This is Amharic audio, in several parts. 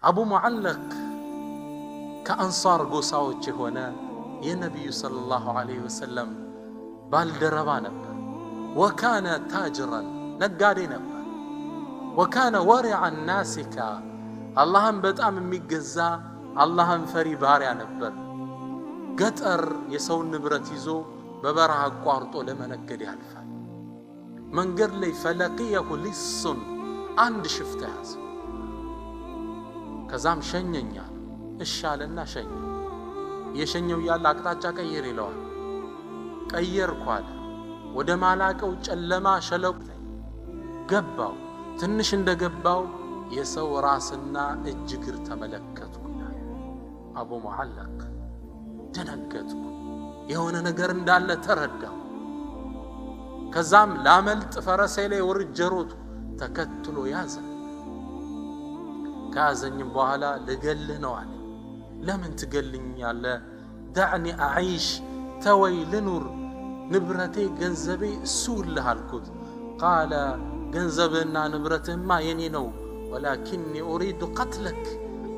አቡ ሙዓለቅ ከአንሳር ጎሳዎች የሆነ የነቢዩ ሰለላሁ ዐለይሂ ወሰለም ባልደረባ ነበር። ወካነ ታጅራን ነጋዴ ነበር። ወካነ ወሪዐን ናሲካ አላህን በጣም የሚገዛ አላህን ፈሪ ባሪያ ነበር። ገጠር የሰውን ንብረት ይዞ በበረሃ አቋርጦ ለመነገድ ያልፋል። መንገድ ላይ ፈለቂየሁ ሊሱን አንድ ሽፍታ ያዘ። ከዛም ሸኘኛ እሻለና ሸኘ። የሸኘው ያለ አቅጣጫ ቀይር ይለዋል። ቀየርኩ አለ። ወደ ማላቀው ጨለማ ሸለቆ ገባው። ትንሽ እንደገባው የሰው ራስና እጅ እግር ተመለከትኩ ይላል አቡ ሙዓለቅ። ደነገጥኩ። የሆነ ነገር እንዳለ ተረዳው። ከዛም ላመልጥ ፈረሴ ላይ ወርጄ ሮጥኩ። ተከትሎ ያዘ። ከያዘኝም በኋላ ልገልህ ነው አለ። ለምን ትገልኛለህ? ዳዕኒ አዒሽ ተወይ ልኑር፣ ንብረቴ ገንዘቤ እሱልህ አልኩት። ቃለ ገንዘብህና ንብረትህማ የኔ ነው፣ ወላኪኒ ኡሪዱ ቀትለክ፣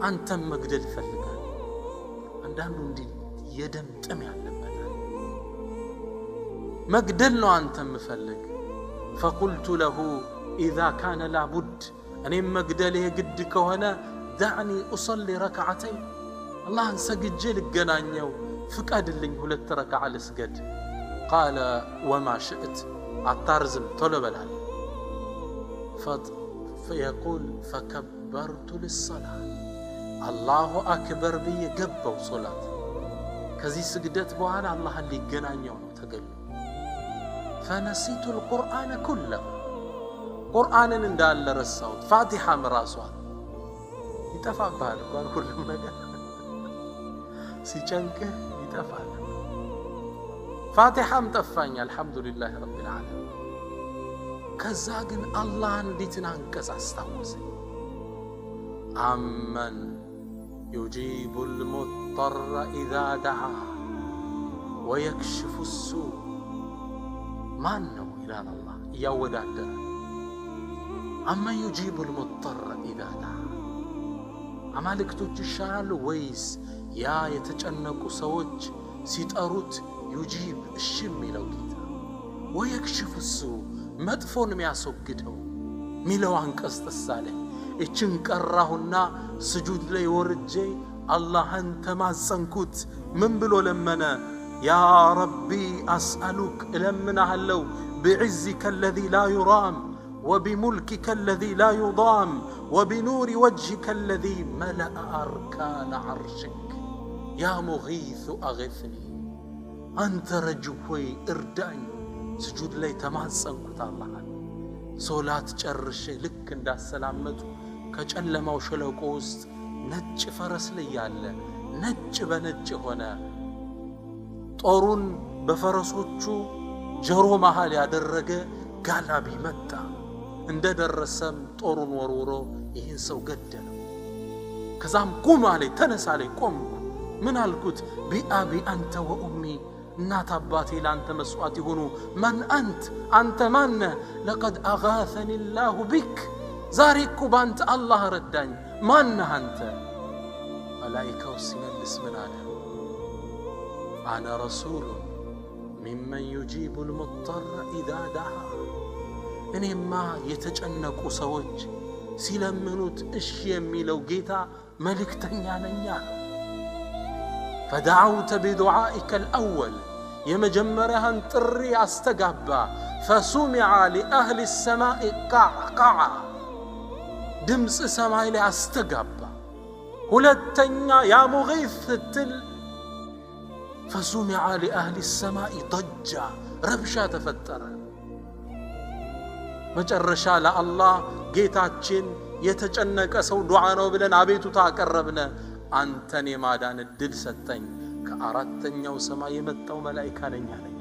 አንተም መግደል ይፈልጋል። አንዳንዱ እንዲህ የደም ጥም ያለበታል። መግደል ነው አንተም ምፈልግ። ፈቁልቱ ለሁ ኢዛ ካነ ላቡድ፣ እኔም መግደል የግድ ከሆነ ዳዕኒ ኡሰሊ ረክዓተይን፣ አላህን ሰግጄ ልገናኘው ፍቀድልኝ፣ 2 ረክዓ ልስገድ። ቃለ ወማ ሽእት፣ አታርዝም ቶሎ በላል። فيقول فكبرت للصلاة، الله أكبر بي قبوا صلاة. كذي سجدت بوعلا الله اللي جنانيون تقل. فنسيت القرآن كله، قرآن ندال الصوت، فاتحة مراسوات يتفع بالك وأنا كل ما قال سيجنك يتفع فاتحة متفاني الحمد لله رب العالمين. كزاقن الله انديتنا انكز استوزي. عمن يجيب المضطر إذا دعاه ويكشف السوء، ما أنه إلان الله يود عدنا. عمن يجيب المضطر إذا دعاه، عمالك تجشال ويس يا يتجنق سوج سيتأروت يجيب الشم لو كده، ويكشف السوء መጥፎን የሚያስወግደው ሚለው አንቀጽ ተሳለኝ። እችን ቀራሁና ስጁድ ላይ ወርጄ አላህን ተማጸንኩት። ምን ብሎ ለመነ? ያ ረቢ አስአሉክ እለምናለሁ بعزك الذي لا يرام وبملكك الذي لا يضام وبنور وجهك الذي ملأ أركان عرشك يا مغيث أغثني أنت رجوي اردعني. سجود لي تماصنكت الله ሶላት ጨርሼ ልክ እንዳሰላመቱ ከጨለማው ሸለቆ ውስጥ ነጭ ፈረስ ላይ ያለ ነጭ በነጭ ሆነ ጦሩን በፈረሶቹ ጀሮ መሃል ያደረገ ጋላቢ መጣ። እንደደረሰም ጦሩን ወርውሮ ይህን ሰው ገደለው። ከዛም ቁም አለኝ፣ ተነሳ አለኝ። ቆምኩ። ምን አልኩት? ቢአቢ አንተ ወኡሚ፣ እናት አባቴ ላንተ መስዋዕት ይሁኑ። ማን አንተ ማነ? ለቀድ አጋሰኒ ላሁ ቢክ፣ ዛሬ እኮ ባንተ አላህ ረዳኝ። ማነህ አንተ? መላኢካው ሲመልስ ምን አለ? አነ ረሱሉ ሚመን ዩጂቡ ልሙጠር ኢዛ ደዓ፣ እኔማ የተጨነቁ ሰዎች ሲለምኑት እሺ የሚለው ጌታ መልእክተኛ ነኝ አለ። فدعوت بدعائك الأول يمجمرهن طري استغابا فسمع لأهل السماء قعقعة دمس سماي لي استغابا ሁለተኛ يا مغيث تل فسمع لأهل السماء ضجة ربشة تفتر መጨረሻ ለአላህ ጌታችን የተጨነቀ ሰው ዱዓ ነው ብለን አቤቱታ አቀረብነ። አንተን የማዳን እድል ሰጠኝ። ከአራተኛው ሰማይ የመጣው መላእክት ነኝ አለኝ።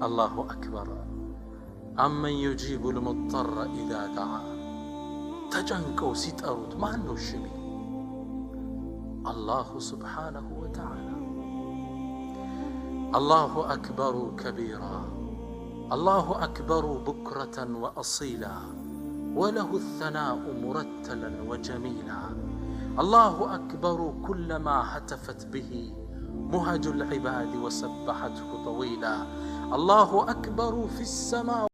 አላሁ አክበር። አመን يجيب المضطر إذا دعا፣ ተጨንቀው ሲጠሩት ማን ነው እሺ? አላሁ ሱብሓነሁ ወተዓላ። አላሁ አክበር ከቢራ፣ አላሁ አክበር بكرة وأصيلا وله الثناء مرتلا وجميلا الله أكبر كلما هتفت به مهج العباد وسبحته طويلا الله أكبر في السماء